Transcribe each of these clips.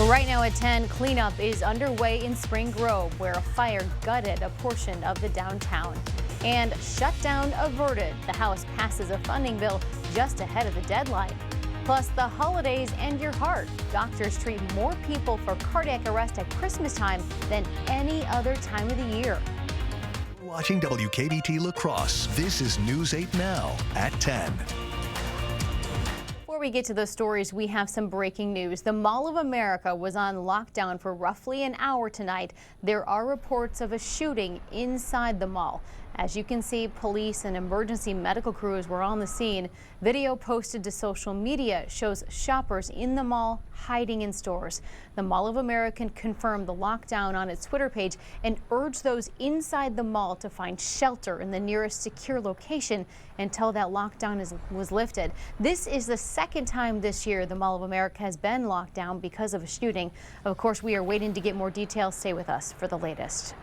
Right now at 10, cleanup is underway in Spring Grove, where a fire gutted a portion of the downtown. And shutdown averted. The House passes a funding bill just ahead of the deadline. Plus, the holidays and your heart. Doctors treat more people for cardiac arrest at Christmas time than any other time of the year. Watching WKBT La Crosse, this is News 8 Now at 10. Before we get to those stories, we have some breaking news. The Mall of America was on lockdown for roughly an hour tonight. There are reports of a shooting inside the mall. As you can see, police and emergency medical crews were on the scene. Video posted to social media shows shoppers in the mall hiding in stores. The Mall of America confirmed the lockdown on its Twitter page and urged those inside the mall to find shelter in the nearest secure location until that lockdown was lifted. This is the second time this year the Mall of America has been locked down because of a shooting. Of course, we are waiting to get more details. Stay with us for the latest.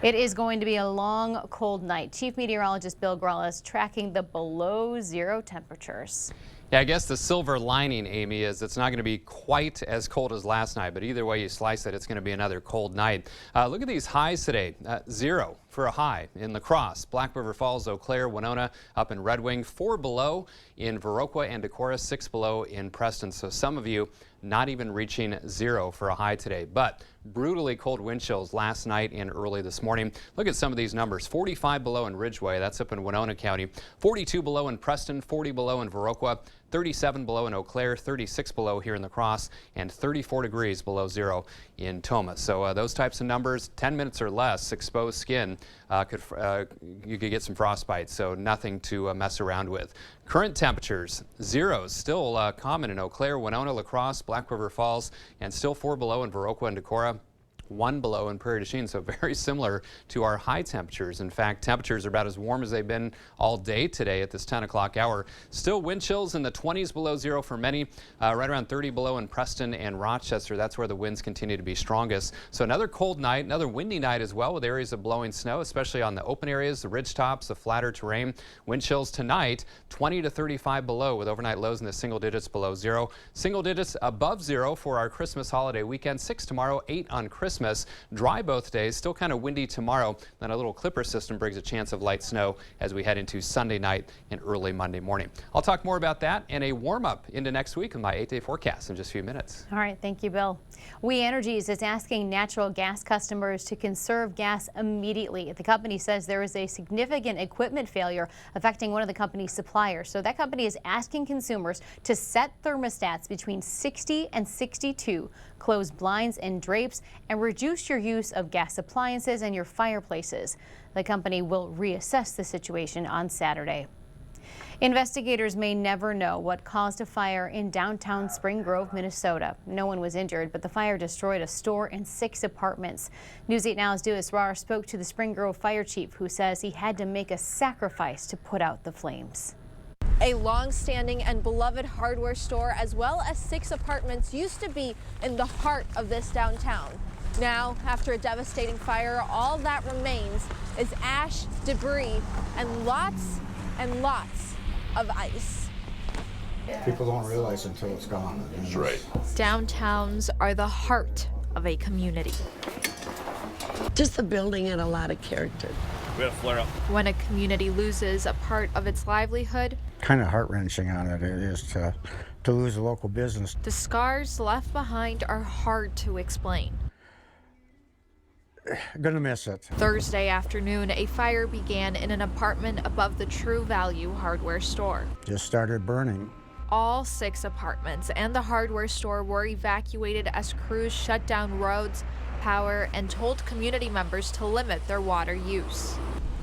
It is going to be a long, cold night. Chief Meteorologist Bill Grella is tracking the below zero temperatures. Yeah, I guess the silver lining, Amy, is it's not going to be quite as cold as last night, but either way you slice it, it's going to be another cold night. Look at these highs today. 0 for a high in La Crosse, Black River Falls, Eau Claire, Winona, up in Red Wing, 4 below in Viroqua and Decorah, 6 below in Preston. So some of you not even reaching 0 for a high today, but brutally cold wind chills last night and early this morning. Look at some of these numbers. 45 below in Ridgeway, that's up in Winona County, 42 below in Preston, 40 below in Viroqua, 37 below in Eau Claire, 36 below here in La Crosse, and 34 degrees below 0 in Tomah. So those types of numbers, 10 minutes or less, exposed skin, you could get some frostbite, so nothing to mess around with. Current temperatures, 0s, still common in Eau Claire, Winona, La Crosse, Black River Falls, and still 4 below in Viroqua and Decorah. 1 below in Prairie du Chien, so very similar to our high temperatures. In fact, temperatures are about as warm as they've been all day today at this 10 o'clock hour. Still wind chills in the 20s below 0 for many, right around 30 below in Preston and Rochester. That's where the winds continue to be strongest. So another cold night, another windy night as well, with areas of blowing snow, especially on the open areas, the ridge tops, the flatter terrain. Wind chills tonight, 20 to 35 below, with overnight lows in the single digits below 0. Single digits above 0 for our Christmas holiday weekend. 6 tomorrow, 8 on Christmas. Dry both days, still kind of windy tomorrow. Then a little clipper system brings a chance of light snow as we head into Sunday night and early Monday morning. I'll talk more about that and a warm up into next week in my 8-day forecast in just a few minutes. All right, thank you, Bill. We Energies is asking natural gas customers to conserve gas immediately. The company says there is a significant equipment failure affecting one of the company's suppliers. So that company is asking consumers to set thermostats between 60 and 62, close blinds and drapes, and reduce your use of gas appliances and your fireplaces. The company will reassess the situation on Saturday. Investigators may never know what caused a fire in downtown Spring Grove, Minnesota. No one was injured, but the fire destroyed a store and 6 apartments. News 8 Now's Dewis Rar spoke to the Spring Grove fire chief, who says he had to make a sacrifice to put out the flames. A long-standing and beloved hardware store, as well as 6 apartments, used to be in the heart of this downtown. Now, after a devastating fire, all that remains is ash, debris, and lots of ice. People don't realize until it's gone. That's right. Downtowns are the heart of a community. Just the building had a lot of character. We had a flare up. When a community loses a part of its livelihood, Kind of heart-wrenching on it is to lose a local business. the scars left behind are hard to explain. Gonna miss it. Thursday afternoon, a fire began in an apartment above the True Value hardware store. Just started burning. All 6 apartments and the hardware store were evacuated as crews shut down roads, power, and told community members to limit their water use.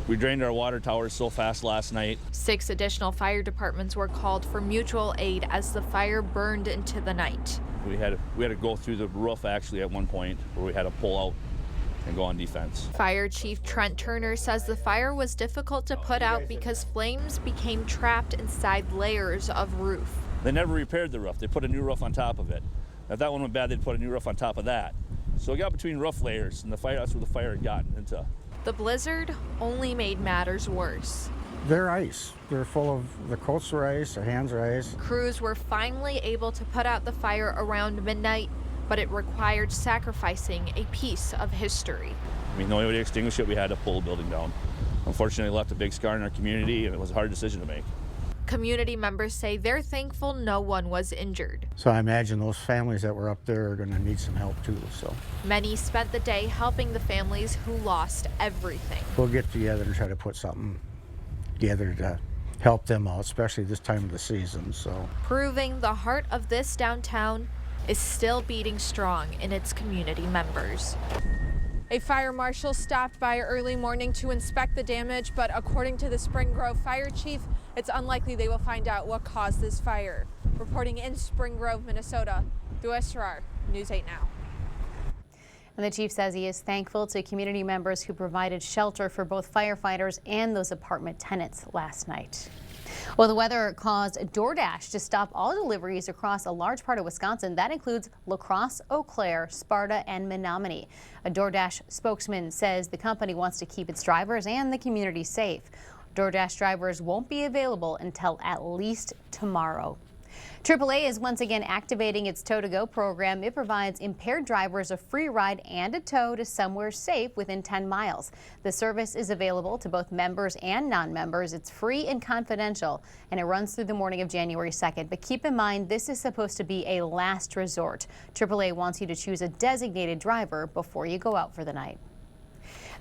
We drained our water towers so fast last night. 6 additional fire departments were called for mutual aid as the fire burned into the night. We had to go through the roof actually at one point where we had to pull out and go on defense. Fire Chief Trent Turner says the fire was difficult to put out because flames became trapped inside layers of roof. They never repaired the roof. They put a new roof on top of it. If that one went bad, they'd put a new roof on top of that. So it got between roof layers, and that's where the fire had gotten into. The blizzard only made matters worse. They're ice. They're full of, the coats are ice, the hands are ice. Crews were finally able to put out the fire around midnight, but it required sacrificing a piece of history. I mean, the only way to extinguish it, we had to pull the building down. Unfortunately, it left a big scar in our community, and it was a hard decision to make. Community members say they're thankful no one was injured. So I imagine those families that were up there are going to need some help too. So Many spent the day helping the families who lost everything. we'll get together and try to put something together to help them out, especially this time of the season. So Proving the heart of this downtown is still beating strong in its community members. A fire marshal stopped by early morning to inspect the damage, but according to the Spring Grove fire chief, it's unlikely they will find out what caused this fire. Reporting in Spring Grove, Minnesota, Dua Sarar, News 8 Now. And the chief says he is thankful to community members who provided shelter for both firefighters and those apartment tenants last night. Well, the weather caused DoorDash to stop all deliveries across a large part of Wisconsin. That includes La Crosse, Eau Claire, Sparta, and Menominee. A DoorDash spokesman says the company wants to keep its drivers and the community safe. DoorDash drivers won't be available until at least tomorrow. AAA is once again activating its Tow-to-Go program. It provides impaired drivers a free ride and a tow to somewhere safe within 10 miles. The service is available to both members and non-members. It's free and confidential, and it runs through the morning of January 2nd. But keep in mind, this is supposed to be a last resort. AAA wants you to choose a designated driver before you go out for the night.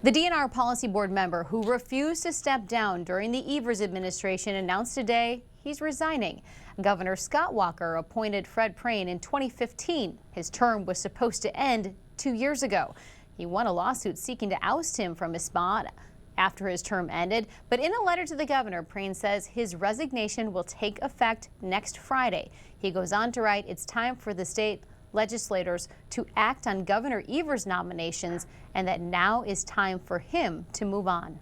The DNR Policy Board member who refused to step down during the Evers administration announced today he's resigning. Governor Scott Walker appointed Fred Prehn in 2015. His term was supposed to end 2 years ago. He won a lawsuit seeking to oust him from his spot after his term ended. But in a letter to the governor, Prehn says his resignation will take effect next Friday. He goes on to write, "It's time for the state legislators to act on Governor Evers' nominations, and that now is time for him to move on."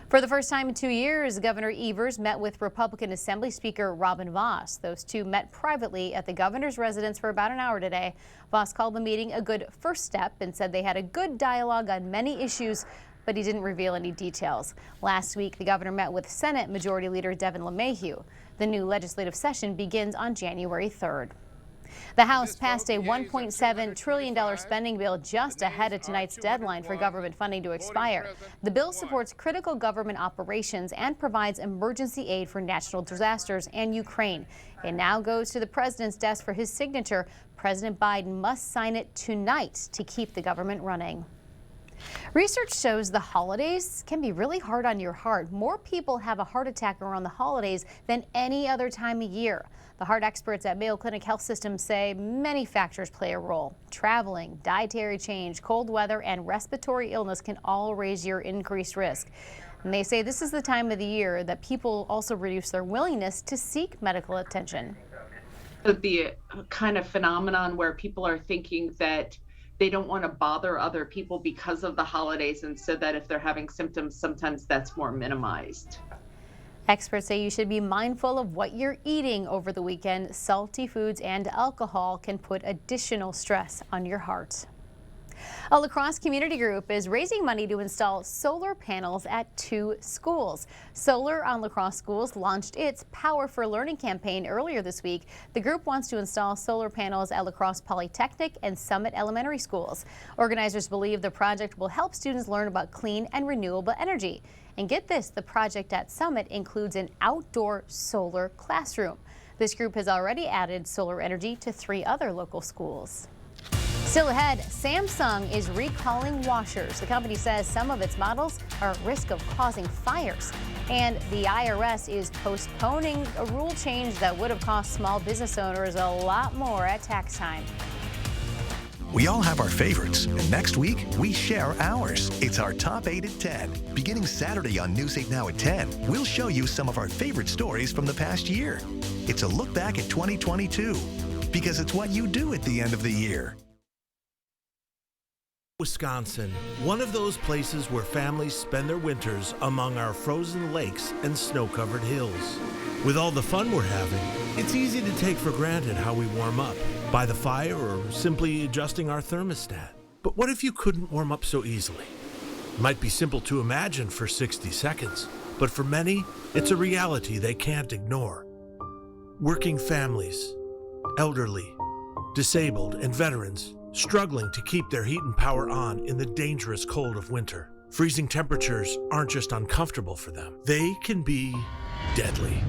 For the first time in 2 years, Governor Evers met with Republican Assembly Speaker Robin Vos. Those two met privately at the governor's residence for about an hour today. Vos called the meeting a good first step and said they had a good dialogue on many issues, but he didn't reveal any details. Last week, the governor met with Senate Majority Leader Devin LeMahieu. The new legislative session begins on January 3rd. The House passed a $1.7 trillion spending bill just ahead of tonight's deadline for government funding to expire. The bill supports critical government operations and provides emergency aid for natural disasters and Ukraine. It now goes to the president's desk for his signature. President Biden must sign it tonight to keep the government running. Research shows the holidays can be really hard on your heart. More people have a heart attack around the holidays than any other time of year. The heart experts at Mayo Clinic Health System say many factors play a role. Traveling, dietary change, cold weather, and respiratory illness can all raise your increased risk. And they say this is the time of the year that people also reduce their willingness to seek medical attention. It would be a kind of phenomenon where people are thinking that they don't want to bother other people because of the holidays, and so that if they're having symptoms, sometimes that's more minimized. Experts say you should be mindful of what you're eating over the weekend. Salty foods and alcohol can put additional stress on your heart. A La Crosse community group is raising money to install solar panels at 2 schools. Solar on La Crosse Schools launched its Power for Learning campaign earlier this week. The group wants to install solar panels at La Crosse Polytechnic and Summit Elementary Schools. Organizers believe the project will help students learn about clean and renewable energy. And get this, the project at Summit includes an outdoor solar classroom. This group has already added solar energy to 3 other local schools. Still ahead, Samsung is recalling washers. The company says some of its models are at risk of causing fires. And the IRS is postponing a rule change that would have cost small business owners a lot more at tax time. We all have our favorites, and next week, we share ours. It's our Top 8 at 10. Beginning Saturday on News 8 Now at 10, we'll show you some of our favorite stories from the past year. It's a look back at 2022, because it's what you do at the end of the year. Wisconsin, one of those places where families spend their winters among our frozen lakes and snow-covered hills. With all the fun we're having, it's easy to take for granted how we warm up, by the fire or simply adjusting our thermostat. But what if you couldn't warm up so easily? It might be simple to imagine for 60 seconds, but for many, it's a reality they can't ignore. Working families, elderly, disabled, and veterans struggling to keep their heat and power on in the dangerous cold of winter. Freezing temperatures aren't just uncomfortable for them, they can be deadly.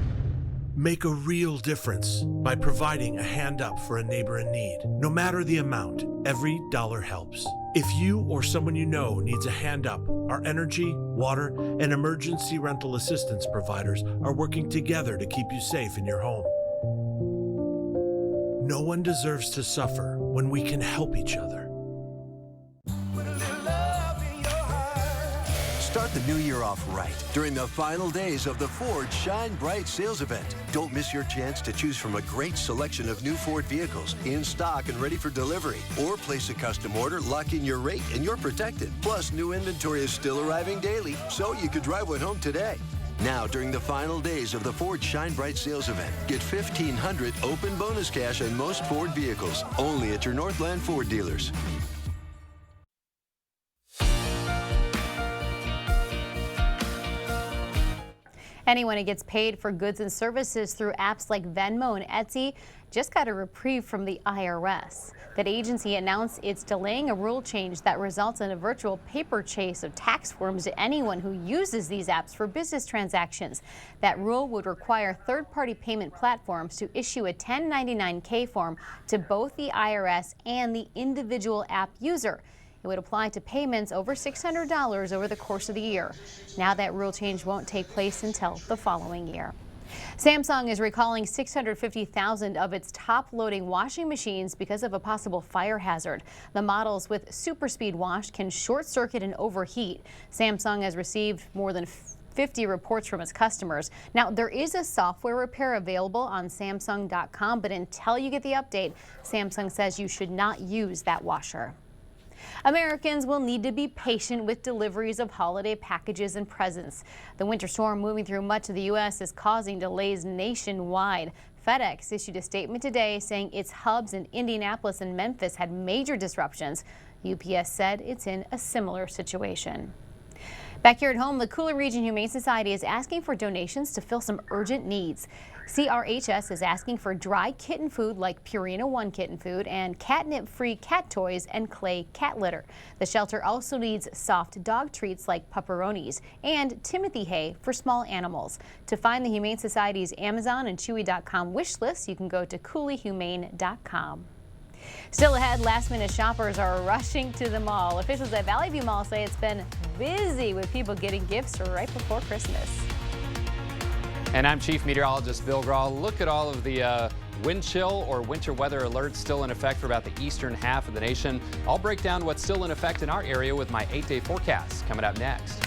Make a real difference by providing a hand up for a neighbor in need. No matter the amount, every dollar helps. If you or someone you know needs a hand up, our energy, water, and emergency rental assistance providers are working together to keep you safe in your home. No one deserves to suffer when we can help each other. Start the new year off right during the final days of the Ford Shine Bright sales event. Don't miss your chance to choose from a great selection of new Ford vehicles in stock and ready for delivery. Or place a custom order, lock in your rate, and you're protected. Plus, new inventory is still arriving daily, so you could drive one home today. Now, during the final days of the Ford Shine Bright sales event, get $1,500 open bonus cash on most Ford vehicles, only at your Northland Ford dealers. Anyone who gets paid for goods and services through apps like Venmo and Etsy just got a reprieve from the IRS. That agency announced it's delaying a rule change that results in a virtual paper chase of tax forms to anyone who uses these apps for business transactions. That rule would require third-party payment platforms to issue a 1099-K form to both the IRS and the individual app user. It would apply to payments over $600 over the course of the year. Now that rule change won't take place until the following year. Samsung is recalling 650,000 of its top-loading washing machines because of a possible fire hazard. The models with super speed wash can short-circuit and overheat. Samsung has received more than 50 reports from its customers. Now, there is a software repair available on Samsung.com, but until you get the update, Samsung says you should not use that washer. Americans will need to be patient with deliveries of holiday packages and presents. The winter storm moving through much of the U.S. is causing delays nationwide. FedEx issued a statement today saying its hubs in Indianapolis and Memphis had major disruptions. UPS said it's in a similar situation. Back here at home, the Cooler Region Humane Society is asking for donations to fill some urgent needs. CRHS is asking for dry kitten food like Purina One kitten food and catnip-free cat toys and clay cat litter. The shelter also needs soft dog treats like pepperonis and Timothy hay for small animals. To find the Humane Society's Amazon and Chewy.com wish list, you can go to cooleyhumane.com. Still ahead, last-minute shoppers are rushing to the mall. Officials at Valley View Mall say it's been busy with people getting gifts right before Christmas. And I'm Chief Meteorologist Bill Grahl. Look at all of the wind chill or winter weather alerts still in effect for about the eastern half of the nation. I'll break down what's still in effect in our area with my 8-day forecast coming up next.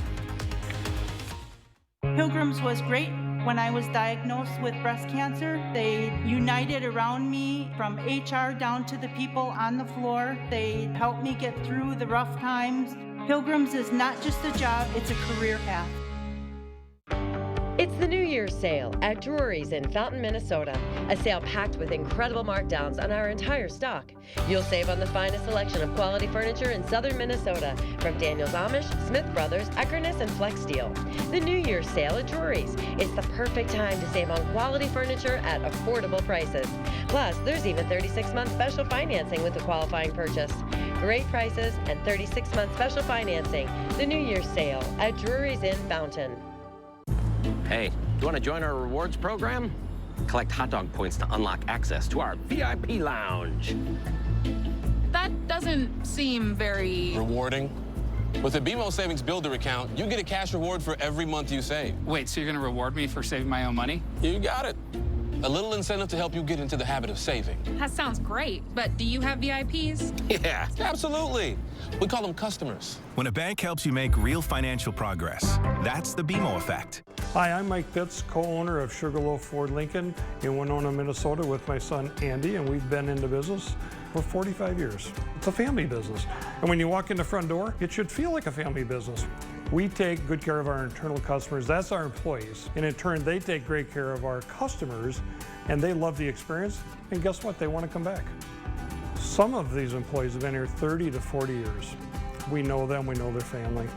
Pilgrims was great. When I was diagnosed with breast cancer, they united around me from HR down to the people on the floor. They helped me get through the rough times. Pilgrims is not just a job, it's a career path. It's the New Year's sale at Drury's in Fountain, Minnesota. A sale packed with incredible markdowns on our entire stock. You'll save on the finest selection of quality furniture in southern Minnesota from Daniels Amish, Smith Brothers, Eckerness, and Flex Steel. The New Year's sale at Drury's. It's the perfect time to save on quality furniture at affordable prices. Plus, there's even 36-month special financing with a qualifying purchase. Great prices and 36-month special financing. The New Year's sale at Drury's in Fountain. Hey, do you want to join our rewards program? Collect hot dog points to unlock access to our VIP lounge. That doesn't seem very rewarding. With the BMO Savings Builder account, you get a cash reward for every month you save. Wait, so you're going to reward me for saving my own money? You got it. A little incentive to help you get into the habit of saving. That sounds great, but do you have VIPs? Yeah, absolutely. We call them customers. When a bank helps you make real financial progress, that's the BMO effect. Hi, I'm Mike Pitts, co-owner of Sugarloaf Ford Lincoln in Winona, Minnesota with my son Andy, and we've been in the business for 45 years. It's a family business. And when you walk in the front door, it should feel like a family business. We take good care of our internal customers, that's our employees. And in turn, they take great care of our customers, and they love the experience. And guess what? They want to come back. Some of these employees have been here 30 to 40 years. We know them, we know their family.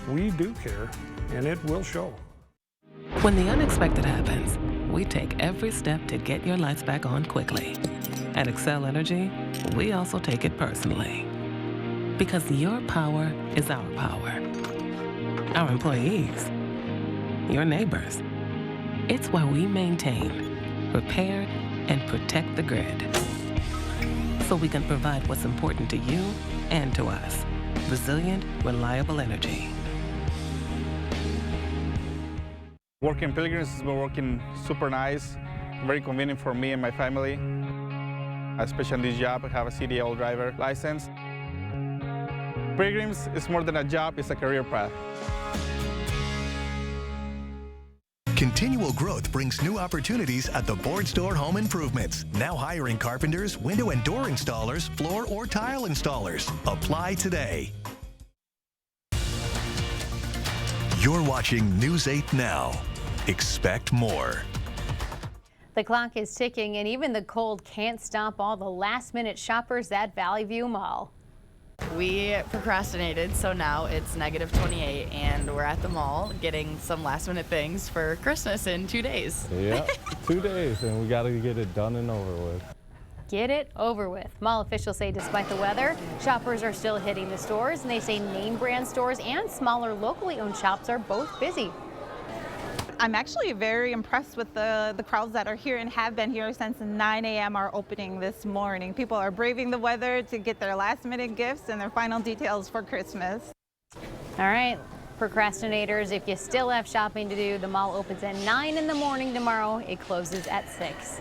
We do care, and it will show. When the unexpected happens, we take every step to get your lights back on quickly. At Excel Energy, we also take it personally. Because your power is our power. Our employees, your neighbors. It's why we maintain, repair, and protect the grid. So we can provide what's important to you and to us. Resilient, reliable energy. Working Pilgrims has been working super nice, very convenient for me and my family. Especially on this job, I have a CDL driver license. Pilgrims is more than a job, it's a career path. Continual growth brings new opportunities at the Board Store Home Improvements. Now hiring carpenters, window and door installers, floor or tile installers. Apply today. You're watching News 8 Now. Expect more. The clock is ticking, and even the cold can't stop all the last-minute shoppers at Valley View Mall. We procrastinated, so now it's -28, and we're at the mall getting some last-minute things for Christmas in 2 days. Yeah, 2 days, and we got to get it done and over with. Get it over with. Mall officials say despite the weather, shoppers are still hitting the stores, and they say name brand stores and smaller locally owned shops are both busy. I'm actually very impressed with the crowds that are here and have been here since 9 a.m. our opening this morning. People are braving the weather to get their last-minute gifts and their final details for Christmas. All right, procrastinators, if you still have shopping to do, the mall opens at 9 in the morning tomorrow. It closes at 6.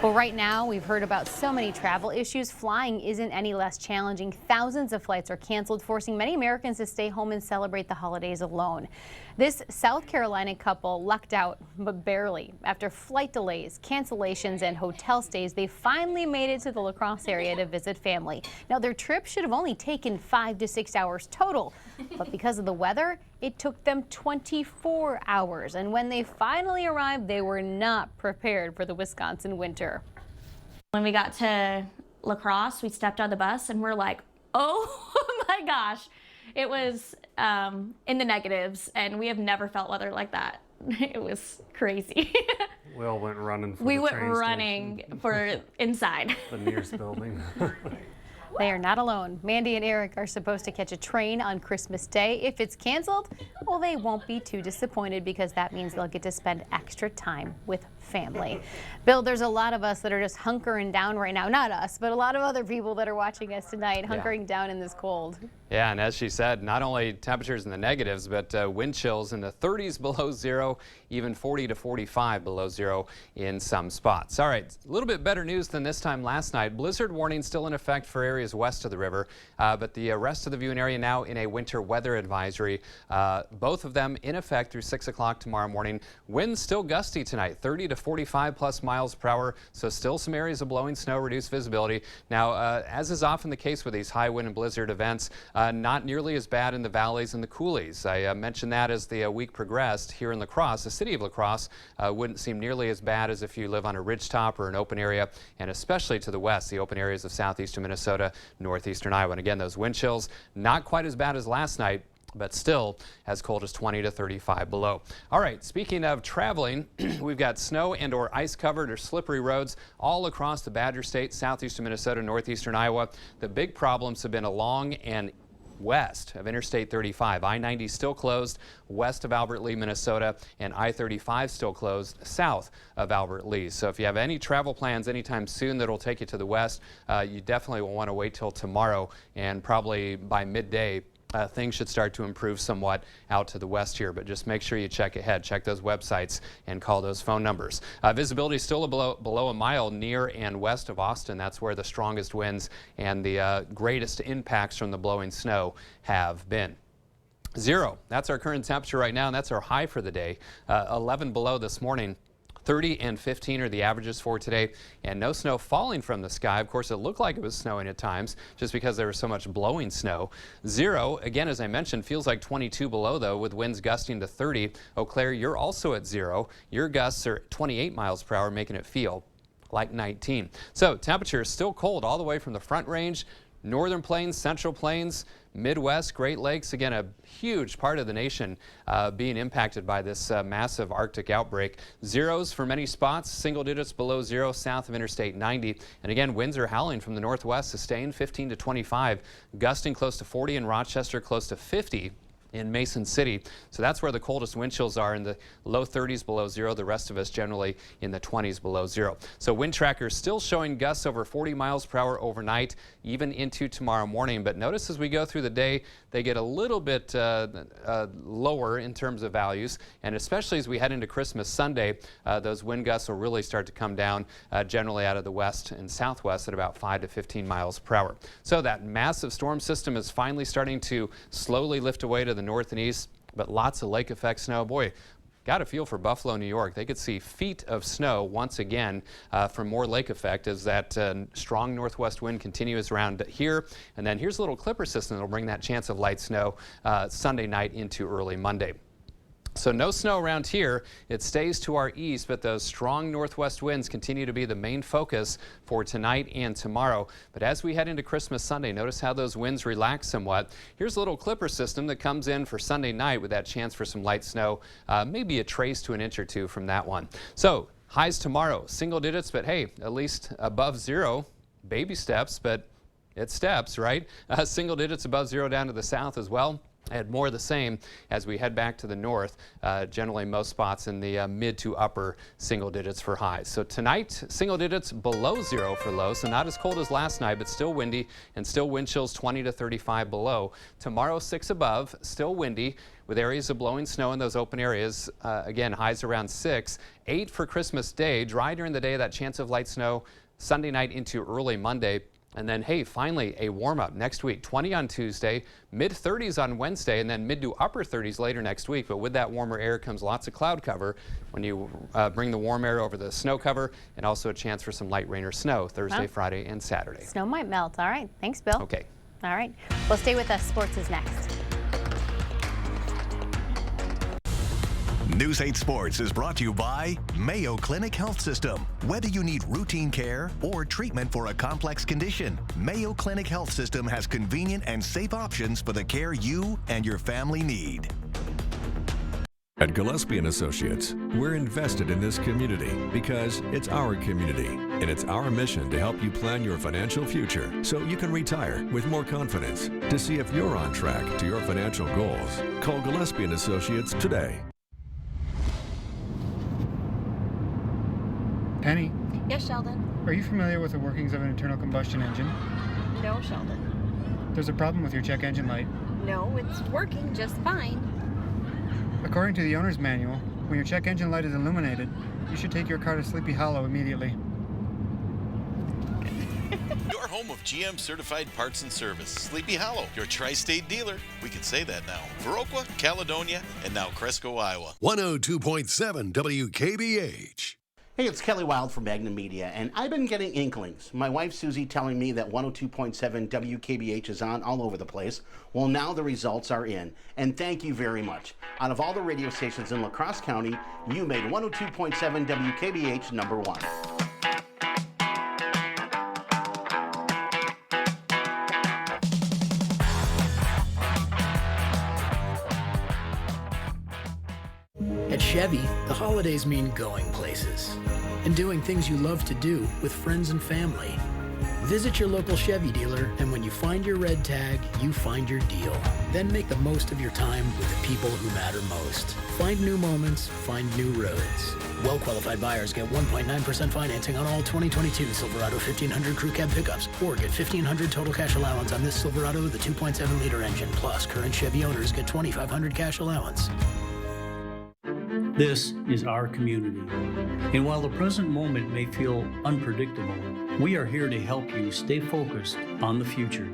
Well, right now, we've heard about so many travel issues. Flying isn't any less challenging. Thousands of flights are canceled, forcing many Americans to stay home and celebrate the holidays alone. This South Carolina couple lucked out, but barely. After flight delays, cancellations, and hotel stays, they finally made it to the La Crosse area to visit family. Now, their trip should have only taken 5 to 6 hours total, but because of the weather, it took them 24 hours. And when they finally arrived, they were not prepared for the Wisconsin winter. When we got to La Crosse, we stepped on the bus and we're like, oh my gosh. It was in the negatives, and we have never felt weather like that. It was crazy. We all went running for we the went train running station. for inside. The nearest building. They are not alone. Mandy and Eric are supposed to catch a train on Christmas Day. If it's canceled, well, they won't be too disappointed because that means they'll get to spend extra time with family. Bill, there's a lot of us that are just hunkering down right now. Not us, but a lot of other people that are watching us tonight, hunkering down in this cold. Yeah, and as she said, not only temperatures in the negatives, but wind chills in the 30s below zero, even 40 to 45 below zero in some spots. All right, a little bit better news than this time last night. Blizzard warning still in effect for areas west of the river, but the rest of the viewing area now in a winter weather advisory. Both of them in effect through 6 o'clock tomorrow morning. Winds still gusty tonight, 30 to 45 plus miles per hour, so still some areas of blowing snow, reduced visibility. Now, as is often the case with these high wind and blizzard events, not nearly as bad in the valleys and the coulees. I mentioned that as the week progressed here in La Crosse. The city of La Crosse wouldn't seem nearly as bad as if you live on a ridgetop or an open area, and especially to the west, the open areas of southeastern Minnesota, northeastern Iowa. And again, those wind chills, not quite as bad as last night, but still as cold as 20 to 35 below. All right, speaking of traveling, we've got snow and or ice covered or slippery roads all across the Badger State, southeastern Minnesota, northeastern Iowa. The big problems have been along and west of Interstate 35. I-90 still closed west of Albert Lea, Minnesota, and I-35 still closed south of Albert Lea. So if you have any travel plans anytime soon that will take you to the west, you definitely will want to wait till tomorrow, and probably by midday things should start to improve somewhat out to the west here, but just make sure you check ahead. Check those websites and call those phone numbers. Visibility is still below a mile near and west of Austin. That's where the strongest winds and the greatest impacts from the blowing snow have been. 0, that's our current temperature right now, and that's our high for the day. 11 below this morning. 30 and 15 are the averages for today, and no snow falling from the sky. Of course, it looked like it was snowing at times just because there was so much blowing snow. 0, again, as I mentioned, feels like 22 below, though, with winds gusting to 30. Eau Claire, you're also at 0. Your gusts are 28 miles per hour, making it feel like 19. So temperature is still cold all the way from the Front Range Northern Plains, Central Plains, Midwest, Great Lakes, again, a huge part of the nation being impacted by this massive Arctic outbreak. Zeros for many spots, single digits below zero south of Interstate 90. And again, winds are howling from the northwest, sustained 15 to 25, gusting close to 40 in Rochester, close to 50 in Mason City. So that's where the coldest wind chills are, in the low 30s below zero. The rest of us generally in the 20s below zero. So wind trackers still showing gusts over 40 miles per hour overnight, even into tomorrow morning. But notice as we go through the day, they get a little bit lower in terms of values. And especially as we head into Christmas Sunday, those wind gusts will really start to come down generally out of the west and southwest at about 5 to 15 miles per hour. So that massive storm system is finally starting to slowly lift away to the north and east, but lots of lake effect snow. Boy, got a feel for Buffalo, New York. They could see feet of snow once again from more lake effect as that strong northwest wind continues around here. And then here's a little clipper system that will bring that chance of light snow Sunday night into early Monday. So no snow around here. It stays to our east, but those strong northwest winds continue to be the main focus for tonight and tomorrow. But as we head into Christmas Sunday, notice how those winds relax somewhat. Here's a little clipper system that comes in for Sunday night with that chance for some light snow, maybe a trace to an inch or two from that one. So highs tomorrow, single digits, but hey, at least above zero. Baby steps, but it's steps, right? Single digits above zero down to the south as well. And more of the same as we head back to the north, generally most spots in the mid to upper single digits for highs. So tonight, single digits below zero for lows, so not as cold as last night, but still windy and still wind chills 20 to 35 below. Tomorrow, 6 above, still windy with areas of blowing snow in those open areas. Again, highs around 6. 8 for Christmas Day, dry during the day, that chance of light snow Sunday night into early Monday. And then, hey, finally a warm-up next week. 20 on Tuesday, mid-30s on Wednesday, and then mid to upper 30s later next week. But with that warmer air comes lots of cloud cover when you bring the warm air over the snow cover, and also a chance for some light rain or snow Thursday, Friday, and Saturday. Snow might melt. All right. Thanks, Bill. Okay. All right. Well, stay with us. Sports is next. News 8 Sports is brought to you by Mayo Clinic Health System. Whether you need routine care or treatment for a complex condition, Mayo Clinic Health System has convenient and safe options for the care you and your family need. At Gillespie & Associates, we're invested in this community because it's our community, and it's our mission to help you plan your financial future so you can retire with more confidence. To see if you're on track to your financial goals, call Gillespie & Associates today. Penny, Yes, Sheldon. are you familiar with the workings of an internal combustion engine? No, Sheldon. There's a problem with your check engine light. No, it's working just fine. According to the owner's manual, when your check engine light is illuminated, you should take your car to Sleepy Hollow immediately. Your home of GM certified parts and service. Sleepy Hollow, your tri-state dealer. We can say that now. Viroqua, Caledonia, and now Cresco, Iowa. 102.7 WKBH. Hey, it's Kelly Wild from Magnum Media, and I've been getting inklings. My wife Susie telling me that 102.7 WKBH is on all over the place. Well, now the results are in, and thank you very much. Out of all the radio stations in La Crosse County, you made 102.7 WKBH number 1. At Chevy, the holidays mean going places and doing things you love to do with friends and family. Visit your local Chevy dealer, and when you find your red tag, you find your deal. Then make the most of your time with the people who matter most. Find new moments, find new roads. Well-qualified buyers get 1.9% financing on all 2022 Silverado 1500 Crew Cab pickups, or get $1,500 total cash allowance on this Silverado with a 2.7-liter engine. Plus, current Chevy owners get $2,500 cash allowance. This is our community. And while the present moment may feel unpredictable, we are here to help you stay focused on the future.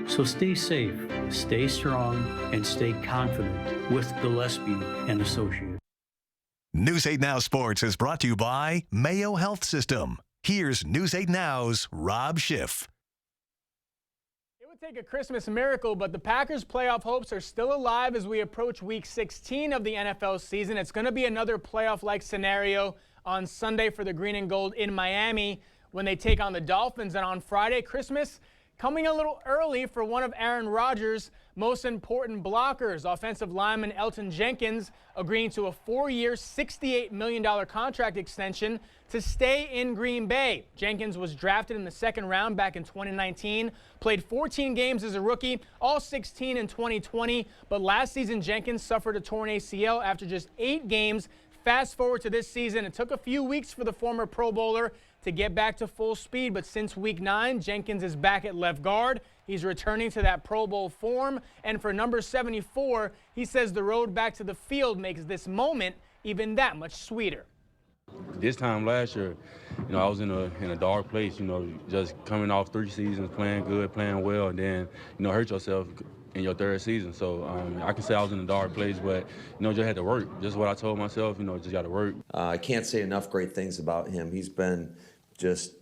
So stay safe, stay strong, and stay confident with Gillespie & Associates. News 8 Now Sports is brought to you by Mayo Health System. Here's News 8 Now's Rob Schiff. It would take a Christmas miracle, but the Packers' playoff hopes are still alive as we approach Week 16 of the NFL season. It's going to be another playoff-like scenario on Sunday for the Green and Gold in Miami when they take on the Dolphins. And on Friday, Christmas coming a little early for one of Aaron Rodgers' most important blockers. Offensive lineman Elgton Jenkins agreeing to a 4-year, $68 million contract extension to stay in Green Bay. Jenkins was drafted in the second round back in 2019, played 14 games as a rookie, all 16 in 2020, but last season Jenkins suffered a torn ACL after just 8 games. Fast forward to this season, it took a few weeks for the former Pro Bowler to get back to full speed, but since week 9, Jenkins is back at left guard. He's returning to that Pro Bowl form, and for number 74, he says the road back to the field makes this moment even that much sweeter. This time last year, I was in a dark place, just coming off 3 seasons, playing good, playing well, and then, hurt yourself in your 3rd season. So I can say I was in a dark place, but, just had to work. Just what I told myself, just got to work. I can't say enough great things about him. He's been just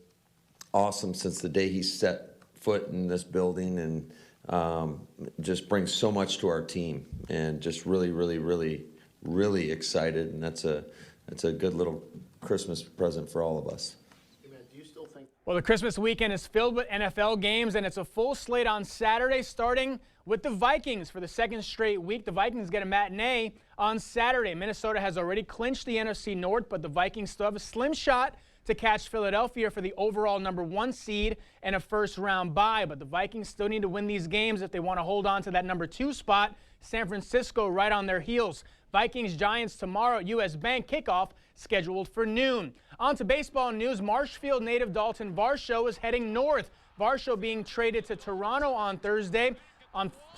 awesome since the day he set foot in this building, and just brings so much to our team, and just really, really, really, really excited. And that's a good little Christmas present for all of us. Well, the Christmas weekend is filled with NFL games, and it's a full slate on Saturday, starting with the Vikings for the 2nd straight week. The Vikings get a matinee on Saturday. Minnesota has already clinched the NFC North, but the Vikings still have a slim shot to catch Philadelphia for the overall number 1 seed and a first-round bye. But the Vikings still need to win these games if they want to hold on to that number 2 spot. San Francisco right on their heels. Vikings-Giants tomorrow at US Bank, kickoff scheduled for noon. On to baseball news. Marshfield native Dalton Varsho is heading north. Varsho being traded to Toronto on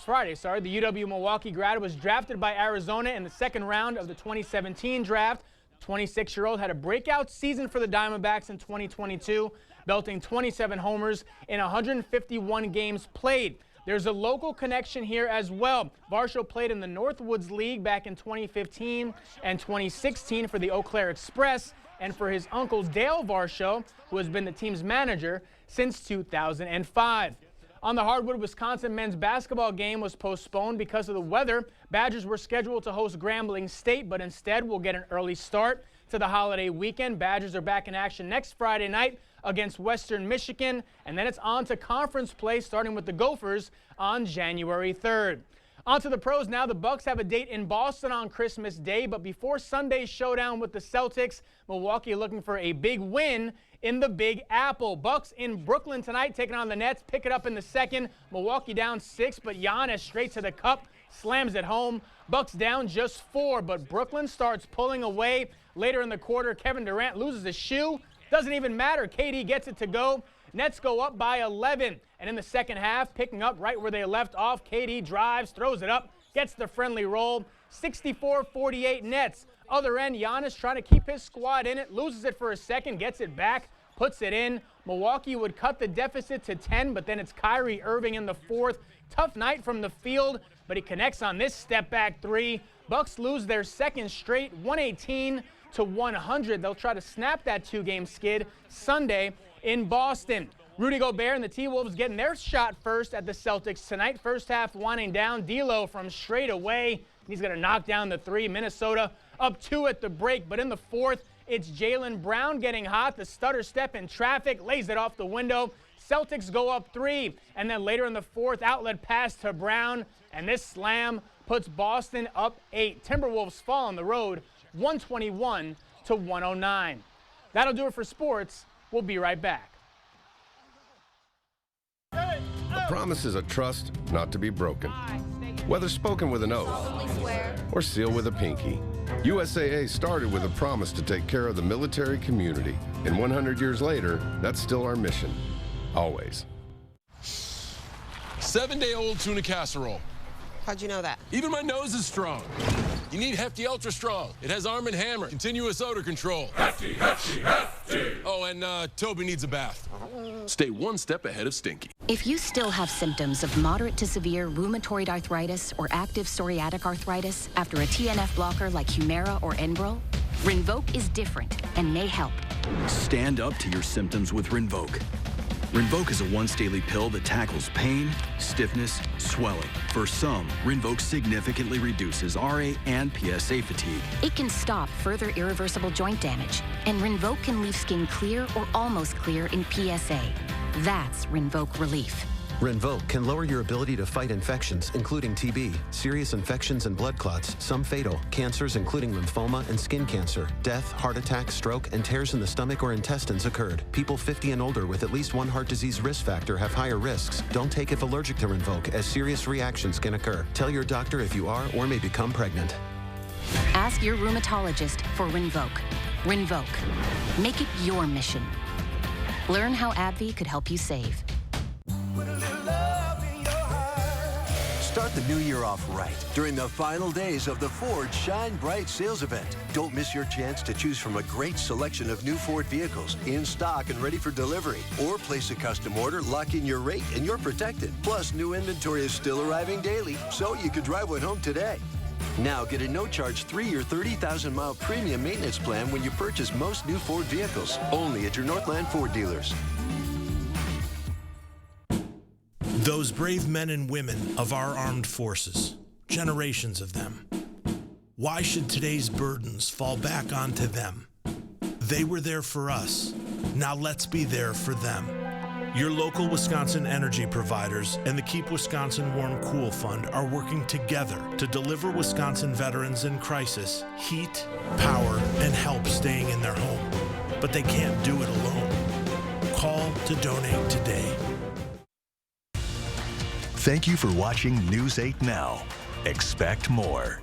Friday. The UW-Milwaukee grad was drafted by Arizona in the 2nd round of the 2017 draft. 26-year-old had a breakout season for the Diamondbacks in 2022, belting 27 homers in 151 games played. There's a local connection here as well. Varsho played in the Northwoods League back in 2015 and 2016 for the Eau Claire Express, and for his uncle Dale Varsho, who has been the team's manager since 2005. On the hardwood, Wisconsin men's basketball game was postponed because of the weather. Badgers were scheduled to host Grambling State, but instead will get an early start to the holiday weekend. Badgers are back in action next Friday night against Western Michigan, and then it's on to conference play, starting with the Gophers on January 3rd. On to the pros now. The Bucks have a date in Boston on Christmas Day, but before Sunday's showdown with the Celtics, Milwaukee looking for a big win in the Big Apple. Bucks in Brooklyn tonight, taking on the Nets. Pick it up in the 2nd. Milwaukee down 6, but Giannis straight to the cup, slams it home. Bucks down just 4, but Brooklyn starts pulling away. Later in the quarter, Kevin Durant loses a shoe. Doesn't even matter. KD gets it to go. Nets go up by 11. And in the second half, picking up right where they left off, KD drives, throws it up, gets the friendly roll. 64-48 Nets. Other end, Giannis trying to keep his squad in it, loses it for a second, gets it back, puts it in. Milwaukee would cut the deficit to 10, but then it's Kyrie Irving in the 4th. Tough night from the field, but he connects on this step-back 3. Bucks lose their 2nd straight, 118-100. They'll try to snap that 2-game skid Sunday in Boston. Rudy Gobert and the T-Wolves getting their shot first at the Celtics tonight. First half winding down. D'Lo from straight away. He's going to knock down the 3. Minnesota up 2 at the break, but in the 4th, it's Jaylen Brown getting hot. The stutter step in traffic, lays it off the window. Celtics go up 3, and then later in the 4th, outlet pass to Brown, and this slam puts Boston up 8. Timberwolves fall on the road, 121-109. That'll do it for sports. We'll be right back. A promise is a trust not to be broken. Whether spoken with an oath or sealed with a pinky, USAA started with a promise to take care of the military community. And 100 years later, that's still our mission. Always. 7-day-old tuna casserole. How'd you know that? Even my nose is strong. You need Hefty Ultra Strong. It has Arm & Hammer, continuous odor control. Hefty, Hefty, Hefty. Oh, and Toby needs a bath. Stay one step ahead of Stinky. If you still have symptoms of moderate to severe rheumatoid arthritis or active psoriatic arthritis after a TNF blocker like Humira or Enbrel, Rinvoq is different and may help. Stand up to your symptoms with Rinvoq. Rinvoq is a once-daily pill that tackles pain, stiffness, swelling. For some, Rinvoq significantly reduces RA and PSA fatigue. It can stop further irreversible joint damage, and Rinvoq can leave skin clear or almost clear in PSA. That's Rinvoq Relief. Rinvoq can lower your ability to fight infections, including TB, serious infections and blood clots, some fatal, cancers including lymphoma and skin cancer, death, heart attack, stroke, and tears in the stomach or intestines occurred. People 50 and older with at least one heart disease risk factor have higher risks. Don't take if allergic to Rinvoq, as serious reactions can occur. Tell your doctor if you are or may become pregnant. Ask your rheumatologist for Rinvoq. Rinvoq. Make it your mission. Learn how AbbVie could help you save. Start the new year off right during the final days of the Ford Shine Bright sales event. Don't miss your chance to choose from a great selection of new Ford vehicles in stock and ready for delivery. Or place a custom order, lock in your rate, and you're protected. Plus, new inventory is still arriving daily, so you could drive one home today. Now get a no-charge 3 or 30,000-mile premium maintenance plan when you purchase most new Ford vehicles. Only at your Northland Ford dealers. Those brave men and women of our armed forces, generations of them. Why should today's burdens fall back onto them? They were there for us. Now let's be there for them. Your local Wisconsin energy providers and the Keep Wisconsin Warm Cool Fund are working together to deliver Wisconsin veterans in crisis heat, power, and help staying in their home. But they can't do it alone. Call to donate today. Thank you for watching News 8 Now. Expect more.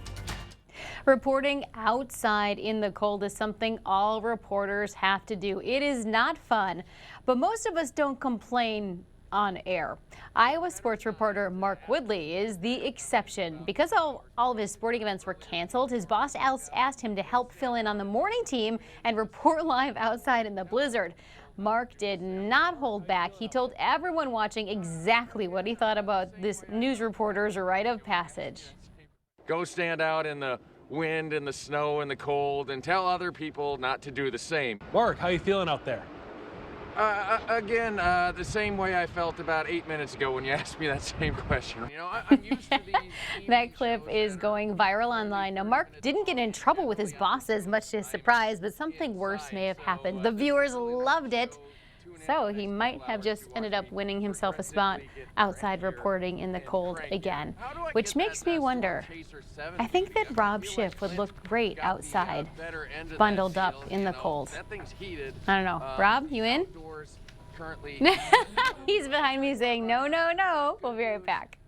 Reporting outside in the cold is something all reporters have to do. It is not fun, but most of us don't complain on air. Iowa sports reporter Mark Woodley is the exception. Because all of his sporting events were canceled, his boss asked him to help fill in on the morning team and report live outside in the blizzard. Mark did not hold back. He told everyone watching exactly what he thought about this news reporter's rite of passage. Go stand out in the wind and the snow and the cold and tell other people not to do the same. Mark, how you feeling out there? Again, the same way I felt about 8 minutes ago when you asked me that same question. You know, I'm used to these. That clip is going viral online. Now, Mark didn't get in trouble with his bosses, much to his surprise, but something worse may have happened. The viewers loved it, so he might have just ended up winning himself a spot outside reporting in the cold again, which makes me wonder. I think that Rob Schiff would look great outside, bundled up in the cold. I don't know. Rob, you in? He's behind me saying, no, no, no. We'll be right back.